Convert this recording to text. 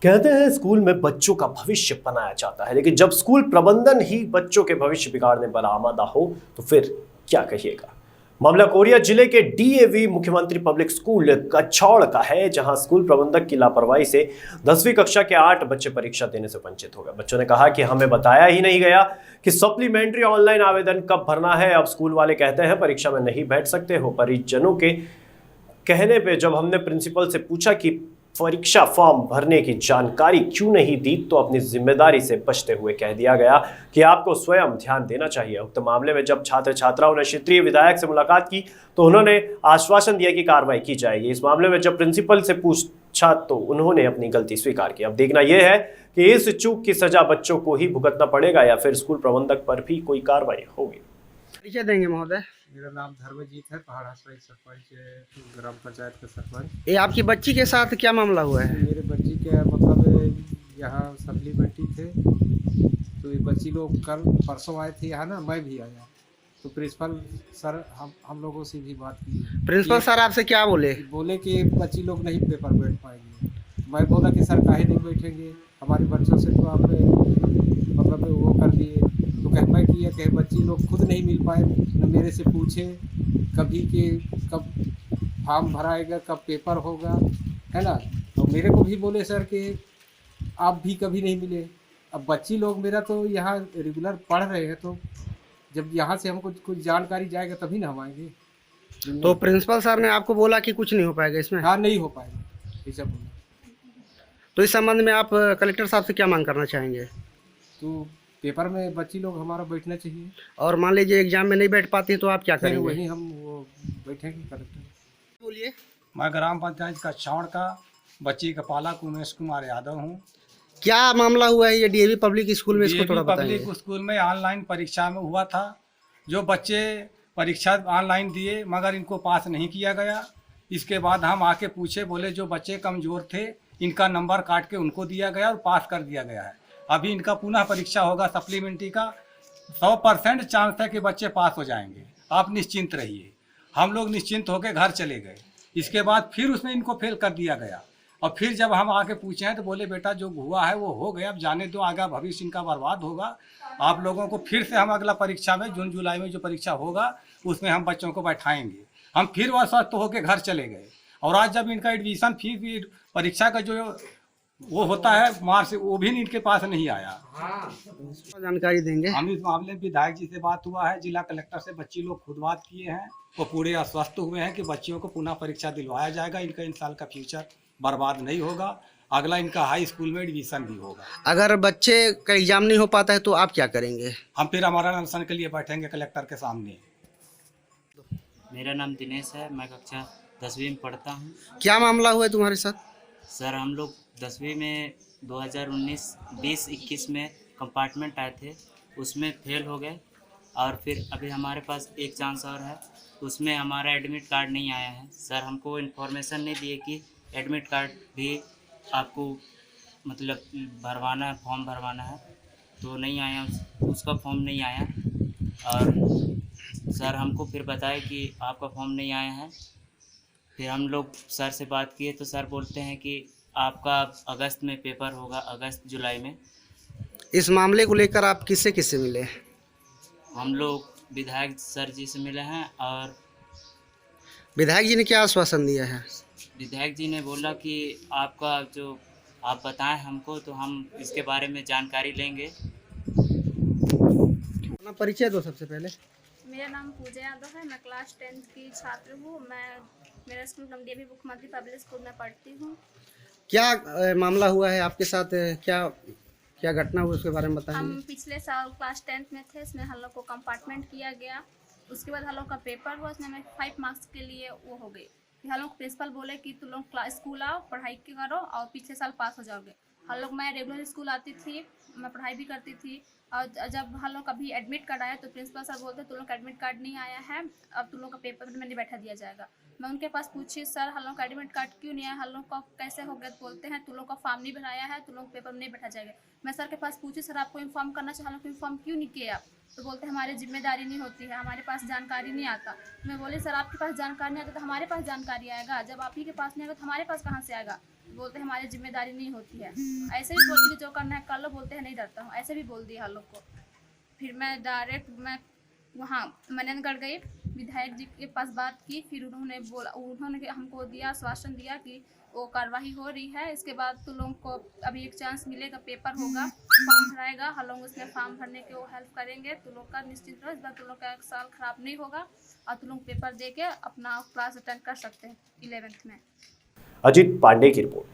कहते हैं स्कूल में बच्चों का भविष्य बनाया जाता है, लेकिन जब स्कूल प्रबंधन ही बच्चों के भविष्य बिगाड़ने पर आमादा हो तो फिर क्या कहिएगा। मामला कोरिया जिले के डीएवी मुख्यमंत्री पब्लिक स्कूल कछौड़ का है, जहां स्कूल प्रबंधक की लापरवाही से 10वीं कक्षा के 8 बच्चे परीक्षा देने से वंचित हो गए। बच्चों ने कहा कि हमें बताया ही नहीं गया कि सप्लीमेंट्री ऑनलाइन आवेदन कब भरना है। अब स्कूल वाले कहते हैं परीक्षा में नहीं बैठ सकते हो। परिजनों के कहने पे जब हमने प्रिंसिपल से पूछा कि परीक्षा फॉर्म भरने की जानकारी क्यों नहीं दी, तो अपनी जिम्मेदारी से बचते हुए कह दिया गया कि आपको स्वयं ध्यान देना चाहिए। उक्त मामले में जब छात्र छात्राओं ने क्षेत्रीय विधायक से मुलाकात की तो उन्होंने आश्वासन दिया कि कार्रवाई की जाएगी। इस मामले में जब प्रिंसिपल से पूछा तो उन्होंने अपनी गलती स्वीकार की। अब देखना यह है कि इस चूक की सजा बच्चों को ही भुगतना पड़ेगा या फिर स्कूल प्रबंधक पर भी कोई कार्रवाई होगी। परिचय देंगे महोदय। मेरा नाम धर्मजीत है, पहाड़ा सरपंच ग्राम पंचायत का सरपंच। ये आपकी बच्ची के साथ क्या मामला हुआ है? मेरे बच्ची के मतलब यहाँ सप्लीमेंट्री थे, तो ये बच्ची लोग कल परसों आए थे यहाँ ना, मैं भी आया, तो प्रिंसिपल सर हम लोगों से भी बात की। प्रिंसिपल सर आपसे क्या बोले? बोले कि बच्ची लोग नहीं पेपर बैठ पाएंगे। मैं बोला कि सर काहे नहीं बैठेंगे, हमारे बच्चों से तो आप मतलब वो कर दिए। तो कहना किया कि बच्ची लोग खुद नहीं मिल पाए, न मेरे से पूछे कभी कि कब फॉर्म भराएगा, कब पेपर होगा, है ना। तो मेरे को भी बोले सर कि आप भी कभी नहीं मिले। अब बच्ची लोग मेरा तो यहाँ रेगुलर पढ़ रहे हैं, तो जब यहाँ से हमको कुछ जानकारी जाएगा तभी ना हम आएंगे। तो प्रिंसिपल सर ने आपको बोला कि कुछ नहीं हो पाएगा इसमें? हाँ, नहीं हो पाएगा ऐसा बोला। तो इस संबंध में आप कलेक्टर साहब से क्या मांग करना चाहेंगे? तो पेपर में बच्ची लोग हमारा बैठना चाहिए, और मान लीजिए एग्जाम में नहीं बैठ पाती तो आप क्या फिर करेंगे? वही हम वो बैठेंगे कलेक्टर। बोलिए। मैं ग्राम पंचायत का छौड़ का बच्ची का पालक उमेश कुमार यादव हूँ। क्या मामला हुआ है ये डीएवी पब्लिक स्कूल में, इसको थोड़ा बताइए। पब्लिक स्कूल में ऑनलाइन परीक्षा में हुआ था। जो बच्चे परीक्षा ऑनलाइन दिए मगर इनको पास नहीं किया गया। इसके बाद हम आके पूछे, बोले जो बच्चे कमज़ोर थे इनका नंबर काट के उनको दिया गया और पास कर दिया गया है। अभी इनका पुनः परीक्षा होगा सप्लीमेंट्री का। 100% चांस है कि बच्चे पास हो जाएंगे, आप निश्चिंत रहिए। हम लोग निश्चिंत होकर घर चले गए। इसके बाद फिर उसमें इनको फेल कर दिया गया। और फिर जब हम आके पूछे हैं तो बोले बेटा जो हुआ है वो हो गया, अब जाने दो, आगे भविष्य इनका बर्बाद होगा। आप लोगों को फिर से हम अगला परीक्षा में जून जुलाई में जो परीक्षा होगा उसमें हम बच्चों को बैठाएंगे। हम फिर वह स्वस्थ होकर घर चले गए। और आज जब इनका एडमिशन फीस भी परीक्षा का जो वो होता है मार्च, वो भी इनके पास नहीं आया। जानकारी देंगे। हम इस मामले में विधायक जी से बात हुआ है, जिला कलेक्टर से बच्ची लोग खुद बात किए हैं, वो पूरे आश्वस्त हुए हैं कि बच्चियों को पुनः परीक्षा दिलवाया जाएगा। इनका इन साल का फ्यूचर बर्बाद नहीं होगा, अगला इनका हाई स्कूल में एडमिशन भी होगा। अगर बच्चे का एग्जाम नहीं हो पाता है तो आप क्या करेंगे? हम फिर हमारा अनशन के लिए बैठेंगे कलेक्टर के सामने। मेरा नाम दिनेश है, मैं कक्षा 10वीं में पढ़ता हूँ। क्या मामला हुआ है तुम्हारे साथ? सर हम लोग 10वीं में 2019-20-21 में कंपार्टमेंट आए थे, उसमें फेल हो गए। और फिर अभी हमारे पास एक चांस और है, उसमें हमारा एडमिट कार्ड नहीं आया है। सर हमको इन्फॉर्मेशन नहीं दिए कि एडमिट कार्ड भी आपको मतलब भरवाना है, फॉर्म भरवाना है, तो नहीं आया, उसका फॉर्म नहीं आया। और सर हमको फिर बताया कि आपका फॉर्म नहीं आया है। फिर हम लोग सर से बात किए तो सर बोलते हैं कि आपका अगस्त में पेपर होगा, अगस्त जुलाई में। इस मामले को लेकर आप किससे किससे मिले? हम लोग विधायक सर जी से मिले हैं। और विधायक जी ने क्या आश्वासन दिया है? विधायक जी ने बोला कि आपका जो आप बताएं हमको तो हम इसके बारे में जानकारी लेंगे। अपना परिचय दो सबसे पहले। मेरा नाम पूजा यादव है, मैं क्लास 10th की छात्र हूँ। मेरा स्कूल डीएवी मुख्यमंत्री पब्लिक स्कूल में पढ़ती हूँ। क्या मामला हुआ है आपके साथ? क्या क्या घटना हुई उसके बारे में बताएंगे? हम पिछले साल क्लास 10th में थे, इसमें हम लोग को कंपार्टमेंट किया गया। उसके बाद हम लोग का पेपर हुआ, उसमें हमें 5 मार्क्स के लिए वो हो गई। हम लोग प्रिंसिपल बोले कि तुम लोग स्कूल आओ, पढ़ाई करो और पिछले साल पास हो जाओगे। मैं रेगुलर स्कूल आती थी, मैं पढ़ाई भी करती थी। और जब हम लोग कभी एडमिट कार्ड आया तो प्रिंसिपल सर बोलते तुम लोग का एडमिट कार्ड नहीं आया है, अब तुम लोग का पेपर में नहीं बैठा दिया जाएगा। मैं उनके पास पूछी सर हम लोग का एडमिट कार्ड क्यों नहीं आया, हम लोग का कैसे हो गया? बोलते हैं तुम लोग का फॉर्म नहीं बनाया है, तुम लोग पेपर में नहीं बैठा जाएगा। मैं सर के पास पूछी सर आपको इन्फॉर्म करना चाहिए, हम लोग को इन्फॉर्म क्यों नहीं किया? तो बोलते हमारी जिम्मेदारी नहीं होती है, हमारे पास जानकारी नहीं आता। मैं बोली सर आपके पास जानकारी नहीं आता तो हमारे पास जानकारी आएगा, जब आप ही के पास नहीं आएगा तो हमारे पास कहाँ से आएगा? बोलते हैं हमारी जिम्मेदारी नहीं होती है। ऐसे भी बोलते जो करना है कर लो, बोलते हैं नहीं डरता हूँ, ऐसे भी बोल दिया हम लोग को। फिर मैं वहाँ मननगढ़ गई, विधायक जी के पास बात की, फिर उन्होंने हमको दिया आश्वासन दिया कि वो कार्रवाई हो रही है, इसके बाद तुम लोगों को अभी एक चांस मिलेगा, पेपर होगा, फॉर्म भराएगा, हम लोग उसमें फॉर्म भरने के वो हेल्प करेंगे, तुम लोग का निश्चित रहो, इस बार तुम लोग का एक साल खराब नहीं होगा और तुम लोग पेपर दे के अपना क्लास अटेंड कर सकते हैं 11th में। अजीत पांडे की रिपोर्ट।